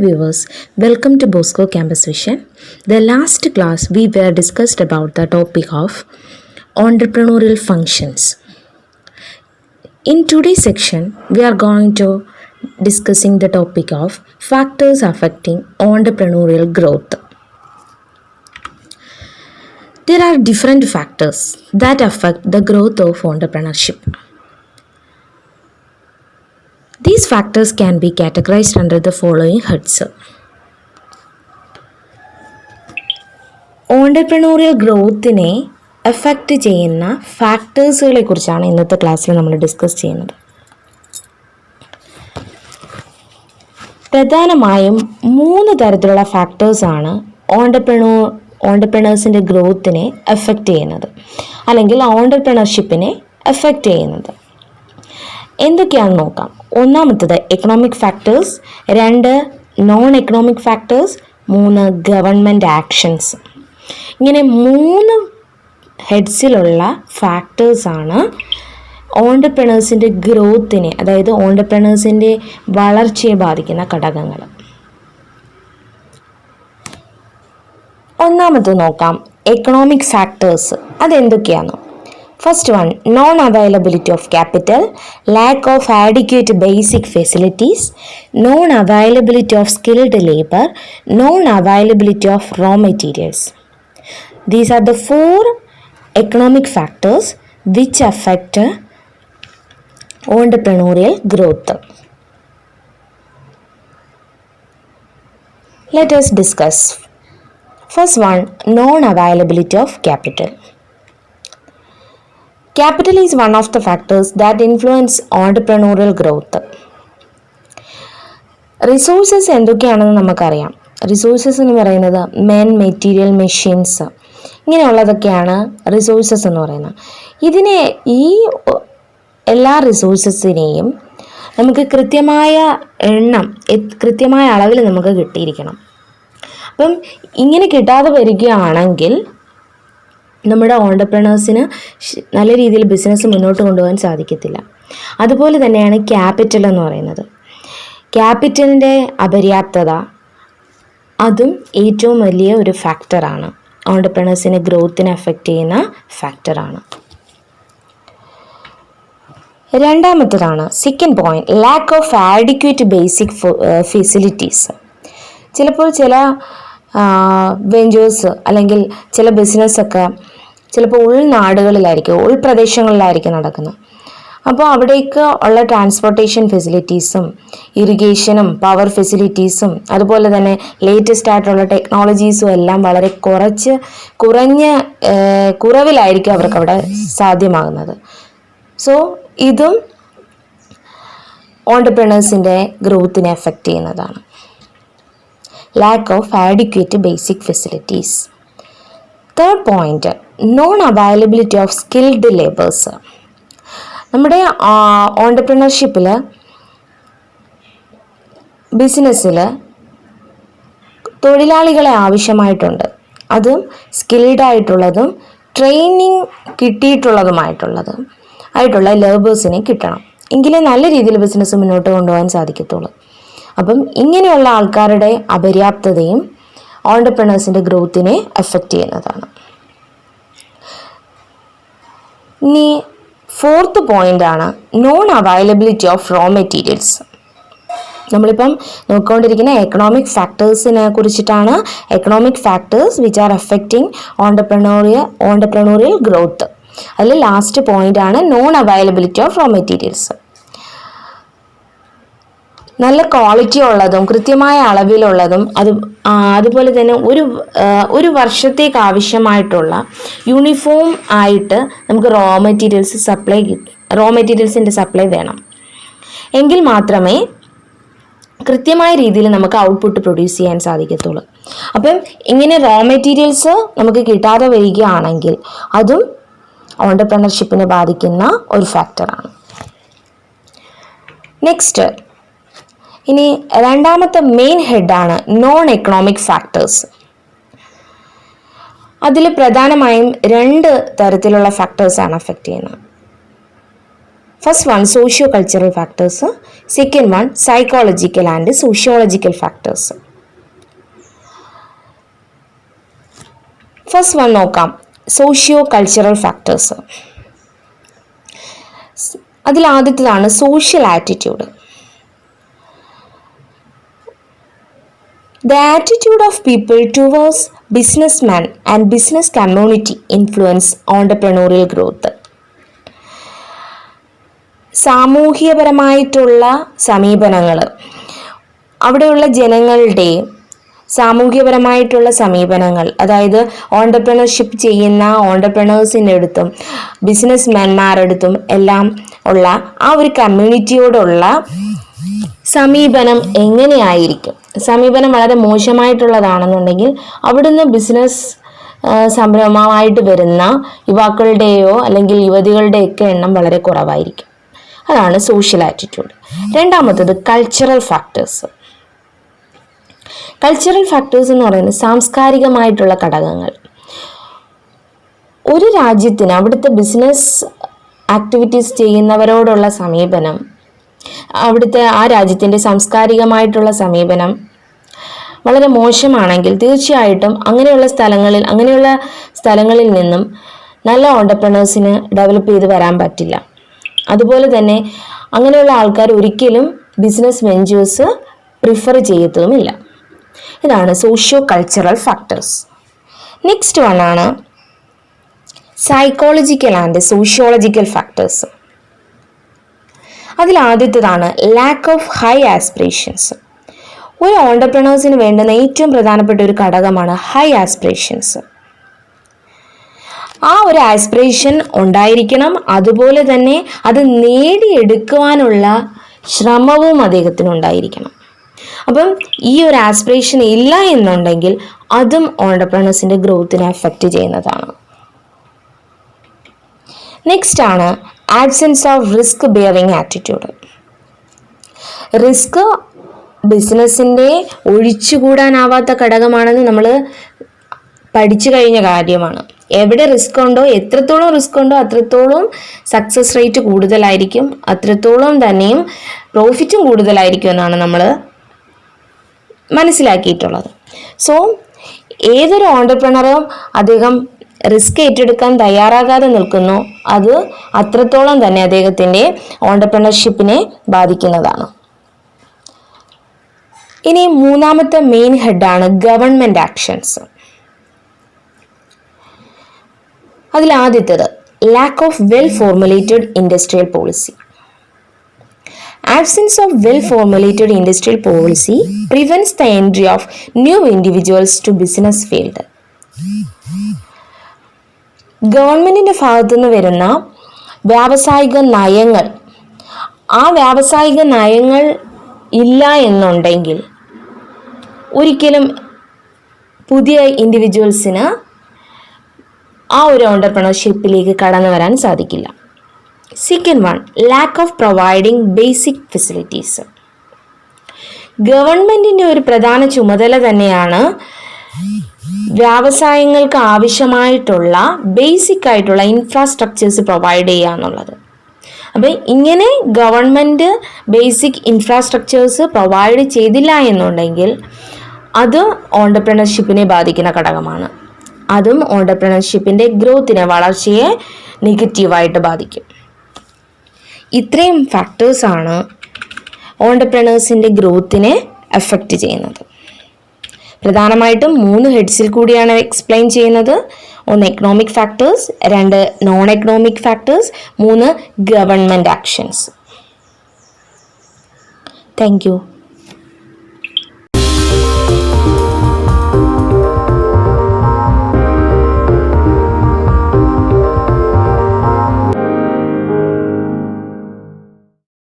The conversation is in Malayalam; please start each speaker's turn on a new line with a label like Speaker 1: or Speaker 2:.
Speaker 1: viewers, welcome to Bosco Campus Vision. The last class we were discussed about the topic of entrepreneurial functions. In today's section, we are going to discussing the topic of factors affecting entrepreneurial growth. There are different factors that affect the growth of entrepreneurship. These factors can be categorized under the following heads. Entrepreneurial ഗ്രോത്തിനെ എഫക്റ്റ് ചെയ്യുന്ന ഫാക്ടേഴ്സുകളെ കുറിച്ചാണ് ഇന്നത്തെ ക്ലാസ്സിൽ നമ്മൾ ഡിസ്കസ് ചെയ്യുന്നത്. പ്രധാനമായും 3 തരത്തിലുള്ള ഫാക്ടേഴ്സാണ് ഓണ്ടർപ്രണേഴ്സിൻ്റെ ഗ്രോത്തിനെ എഫക്റ്റ് ചെയ്യുന്നത് അല്ലെങ്കിൽ ഓണ്ടർപ്രണർഷിപ്പിനെ എഫക്റ്റ് ചെയ്യുന്നത്. എന്തൊക്കെയാണെന്ന് നോക്കാം. ഒന്നാമത്തത് economic factors, 2 non economic factors, 3 government actions. ഇങ്ങനെ 3 ഹെഡ്സിലുള്ള ഫാക്ടേഴ്സാണ് ഓണ്ടർപ്രണേഴ്സിൻ്റെ ഗ്രോത്തിനെ, അതായത് ഓണ്ടർപ്രണേഴ്സിൻ്റെ വളർച്ചയെ ബാധിക്കുന്ന ഘടകങ്ങൾ. ഒന്നാമത് നോക്കാം എക്കണോമിക് ഫാക്ടേഴ്സ്. അതെന്തൊക്കെയാണ്? First one, non-availability of capital, lack of adequate basic facilities, non-availability of skilled labor, non-availability of raw materials. These are the 4 economic factors which affect entrepreneurial growth. Let us discuss. First one, non-availability of capital. Capital is one of the factors that influence entrepreneurial growth. Resources എന്തൊക്കെയാണെന്ന് നമുക്കറിയാം. റിസോഴ്സസ് എന്ന് പറയുന്നത് മെൻ, മെറ്റീരിയൽ, മെഷീൻസ്, ഇങ്ങനെയുള്ളതൊക്കെയാണ് റിസോഴ്സസ് എന്ന് പറയുന്നത്. ഈ എല്ലാ റിസോഴ്സസിനെയും നമുക്ക് കൃത്യമായ എണ്ണം, കൃത്യമായ അളവിൽ നമുക്ക് കിട്ടിയിരിക്കണം. അപ്പം ഇങ്ങനെ കിട്ടാതെ വരികയാണെങ്കിൽ നമ്മുടെ ഓണ്ടർപ്രണേഴ്സിന് നല്ല രീതിയിൽ ബിസിനസ് മുന്നോട്ട് കൊണ്ടുപോകാൻ സാധിക്കത്തില്ല. അതുപോലെ തന്നെയാണ് ക്യാപിറ്റൽ എന്ന് പറയുന്നത്. ക്യാപിറ്റലിൻ്റെ അപര്യാപ്തത അതും ഏറ്റവും വലിയ ഒരു ഫാക്ടറാണ്, ഓണ്ടർപ്രണേഴ്സിനെ ഗ്രോത്തിനെ അഫക്റ്റ് ചെയ്യുന്ന ഫാക്ടറാണ്. രണ്ടാമത്തേതാണ് second point, lack of adequate basic facilities. ചിലപ്പോൾ ചില വെഞ്ചേഴ്സ് അല്ലെങ്കിൽ ചില ബിസിനസ്സൊക്കെ ചിലപ്പോൾ ഉൾനാടുകളിലായിരിക്കും, ഉൾപ്രദേശങ്ങളിലായിരിക്കും നടക്കുന്നത്. അപ്പോൾ അവിടേക്ക് ഉള്ള ട്രാൻസ്പോർട്ടേഷൻ ഫെസിലിറ്റീസും ഇറിഗേഷനും പവർ ഫെസിലിറ്റീസും അതുപോലെ തന്നെ ലേറ്റസ്റ്റ് ആയിട്ടുള്ള ടെക്നോളജീസും എല്ലാം വളരെ കുറവിലായിരിക്കും അവർക്ക് അവിടെ സാധ്യമാകുന്നത്. സോ ഇതും ഓണ്ടർപ്രണേഴ്സിൻ്റെ ഗ്രോത്തിനെ എഫക്റ്റ് ചെയ്യുന്നതാണ്. Lack of adequate basic facilities. Third point, non-availability of skilled laborers. നമ്മുടെ ഓണ്ടർപ്രണർഷിപ്പിൽ, ബിസിനസ്സിൽ തൊഴിലാളികളെ ആവശ്യമായിട്ടുണ്ട്. അതും സ്കിൽഡ് ആയിട്ടുള്ളതും ട്രെയിനിങ് കിട്ടിയിട്ടുള്ള ലേബേഴ്സിനെ കിട്ടണം. എങ്കിലേ നല്ല രീതിയിൽ ബിസിനസ് മുന്നോട്ട് കൊണ്ടുപോകാൻ സാധിക്കത്തുള്ളൂ. അപ്പം ഇങ്ങനെയുള്ള ആൾക്കാരുടെ അപര്യാപ്തതയും ഓണ്ടർപ്രണേഴ്സിൻ്റെ ഗ്രോത്തിനെ എഫക്റ്റ് ചെയ്യുന്നതാണ്. ഇനി 4th പോയിൻ്റാണ് non availability of raw materials. നമ്മളിപ്പം നോക്കിക്കൊണ്ടിരിക്കുന്ന എക്കണോമിക് ഫാക്ടേഴ്സിനെ കുറിച്ചിട്ടാണ്. Economic factors which are affecting entrepreneurial growth. അതിൽ ലാസ്റ്റ് പോയിൻ്റാണ് non availability of raw materials. നല്ല ക്വാളിറ്റി ഉള്ളതും കൃത്യമായ അളവിലുള്ളതും അതുപോലെ തന്നെ ഒരു വർഷത്തേക്ക് ആവശ്യമായിട്ടുള്ള യൂണിഫോം ആയിട്ട് നമുക്ക് റോ മെറ്റീരിയൽസിൻ്റെ സപ്ലൈ വേണം. എങ്കിൽ മാത്രമേ കൃത്യമായ രീതിയിൽ നമുക്ക് ഔട്ട്പുട്ട് പ്രൊഡ്യൂസ് ചെയ്യാൻ സാധിക്കത്തുള്ളൂ. അപ്പം ഇങ്ങനെ റോ മെറ്റീരിയൽസ് നമുക്ക് കിട്ടാതെ വരികയാണെങ്കിൽ അതും ഓണ്ടർപ്രണർഷിപ്പിനെ ബാധിക്കുന്ന ഒരു ഫാക്ടറാണ്. നെക്സ്റ്റ്, ഇനി രണ്ടാമത്തെ മെയിൻ ഹെഡാണ് നോൺ എക്കണോമിക് ഫാക്ടേഴ്സ്. അതിൽ പ്രധാനമായും 2 തരത്തിലുള്ള ഫാക്ടേഴ്സാണ് അഫക്റ്റ് ചെയ്യുന്നത്. First one socio cultural factors, second one psychological and sociological factors. First one നോക്കാം, സോഷ്യോ കൾച്ചറൽ ഫാക്ടേഴ്സ്. അതിൽ ആദ്യത്തേതാണ് social attitude. The attitude of people towards businessmen and business community influence entrepreneurial growth. സാമൂഹ്യപരമായിട്ടുള്ള സമീപനങ്ങൾ, അവിടെയുള്ള ജനങ്ങളുടെ സാമൂഹ്യപരമായിട്ടുള്ള സമീപനങ്ങൾ, അതായത് ഓണ്ടർപ്രണർഷിപ്പ് ചെയ്യുന്ന ഓണ്ടർപ്രണേഴ്സിൻ്റെ അടുത്തും ബിസിനസ്മാൻമാരുടെ അടുത്തും എല്ലാം ഉള്ള ആ ഒരു കമ്മ്യൂണിറ്റിയോടുള്ള സമീപനം എങ്ങനെയായിരിക്കും. സമീപനം വളരെ മോശമായിട്ടുള്ളതാണെന്നുണ്ടെങ്കിൽ അവിടുന്ന് ബിസിനസ് സംരംഭമായിട്ട് വരുന്ന യുവാക്കളുടെയോ അല്ലെങ്കിൽ യുവതികളുടെയൊക്കെ എണ്ണം വളരെ കുറവായിരിക്കും. അതാണ് സോഷ്യൽ ആറ്റിറ്റ്യൂഡ്. രണ്ടാമത്തത് കൾച്ചറൽ ഫാക്ടേഴ്സ്. കൾച്ചറൽ ഫാക്ടേഴ്സ് എന്ന് പറയുന്നത് സാംസ്കാരികമായിട്ടുള്ള ഘടകങ്ങൾ. ഒരു രാജ്യത്തിന് അവിടുത്തെ ബിസിനസ് ആക്ടിവിറ്റീസ് ചെയ്യുന്നവരോടുള്ള സമീപനം, അവിടുത്തെ ആ രാജ്യത്തിൻ്റെ സാംസ്കാരികമായിട്ടുള്ള സമീപനം വളരെ മോശമാണെങ്കിൽ തീർച്ചയായിട്ടും അങ്ങനെയുള്ള സ്ഥലങ്ങളിൽ നിന്നും നല്ല ഓണ്ടർപ്രണേഴ്സിന് ഡെവലപ്പ് ചെയ്ത് വരാൻ പറ്റില്ല. അതുപോലെ തന്നെ അങ്ങനെയുള്ള ആൾക്കാർ ഒരിക്കലും ബിസിനസ് വെഞ്ചേഴ്സ് പ്രിഫർ ചെയ്യത്തുമില്ല. ഇതാണ് socio cultural factors. Next one ആണ് സൈക്കോളജിക്കൽ ആൻഡ് സോഷ്യോളജിക്കൽ ഫാക്ടേഴ്സ്. അതിൽ ആദ്യത്തേതാണ് ലാക്ക് ഓഫ് ഹൈ ആസ്പിറേഷൻസ്. ഒരു ഓണ്ടർപ്രണേഴ്സിന് വേണ്ടുന്ന ഏറ്റവും പ്രധാനപ്പെട്ട ഒരു ഘടകമാണ് ഹൈ ആസ്പിറേഷൻസ്. ആ ഒരു ആസ്പിറേഷൻ ഉണ്ടായിരിക്കണം, അതുപോലെ തന്നെ അത് നേടിയെടുക്കുവാനുള്ള ശ്രമവും അദ്ദേഹത്തിന് ഉണ്ടായിരിക്കണം. അപ്പം ഈ ഒരു ആസ്പിറേഷൻ ഇല്ല എന്നുണ്ടെങ്കിൽ അതും ഓണ്ടർപ്രണേഴ്സിൻ്റെ ഗ്രോത്തിനെ അഫക്റ്റ് ചെയ്യുന്നതാണ്. നെക്സ്റ്റ് ആണ് absence of risk bearing attitude. Risk ബിസിനസ്സിൻ്റെ ഒഴിച്ചുകൂടാനാവാത്ത ഘടകമാണെന്ന് നമ്മൾ പഠിച്ചു കഴിഞ്ഞ കാര്യമാണ്. എവിടെ റിസ്ക് ഉണ്ടോ, എത്രത്തോളം റിസ്ക് ഉണ്ടോ അത്രത്തോളം സക്സസ് റേറ്റ് കൂടുതലായിരിക്കും, അത്രത്തോളം തന്നെയും പ്രോഫിറ്റും കൂടുതലായിരിക്കും എന്നാണ് നമ്മൾ മനസ്സിലാക്കിയിട്ടുള്ളത്. സോ ഏതൊരു ഓണ്ടർപ്രണറും അദ്ദേഹം റിസ്ക് ഏറ്റെടുക്കാൻ തയ്യാറാകാതെ നിൽക്കുന്നു, അത് അത്രത്തോളം തന്നെ അദ്ദേഹത്തിൻ്റെ ഓണ്ടർപ്രണർഷിപ്പിനെ ബാധിക്കുന്നതാണ്. ഇനി മൂന്നാമത്തെ മെയിൻ ഹെഡാണ് ഗവൺമെൻറ് ആക്ഷൻസ്. അതിൽ ആദ്യത്തേത് lack of well formulated industrial policy. Absence of well-formulated industrial policy prevents the entry of new individuals to business field. ഗവൺമെൻറ്റിൻ്റെ ഭാഗത്തുനിന്ന് വരുന്ന വ്യാവസായിക നയങ്ങൾ, ആ വ്യാവസായിക നയങ്ങൾ ഇല്ല എന്നുണ്ടെങ്കിൽ ഒരിക്കലും പുതിയ ഇൻഡിവിജ്വൽസിന് ആ ഒരു ഓണ്ടർപ്രണർഷിപ്പിലേക്ക് കടന്നു വരാൻ സാധിക്കില്ല. Second one, lack of providing basic facilities. ഗവൺമെൻറ്റിൻ്റെ ഒരു പ്രധാന ചുമതല തന്നെയാണ് വ്യവസായങ്ങൾക്ക് ആവശ്യമായിട്ടുള്ള ബേസിക് ആയിട്ടുള്ള ഇൻഫ്രാസ്ട്രക്ചേഴ്സ് പ്രൊവൈഡ് ചെയ്യുക എന്നുള്ളത്. അപ്പം ഇങ്ങനെ ഗവൺമെൻറ് ബേസിക് ഇൻഫ്രാസ്ട്രക്ചേഴ്സ് പ്രൊവൈഡ് ചെയ്തില്ല എന്നുണ്ടെങ്കിൽ അത് ഓണ്ടർപ്രണർഷിപ്പിനെ ബാധിക്കുന്ന ഘടകമാണ്. അതും ഓണ്ടർപ്രണർഷിപ്പിൻ്റെ ഗ്രോത്തിനെ, വളർച്ചയെ നെഗറ്റീവായിട്ട് ബാധിക്കും. ഇത്രയും ഫാക്ടേഴ്സാണ് ഓണ്ടർപ്രണേഴ്സിൻ്റെ ഗ്രോത്തിനെ എഫക്റ്റ് ചെയ്യുന്നത്. പ്രധാനമായിട്ടും 3 ഹെഡ്സിൽ കൂടിയാണ് എക്സ്പ്ലെയിൻ ചെയ്യുന്നത്. 1 economic factors, 2 non economic factors, 3 government actions. Thank you.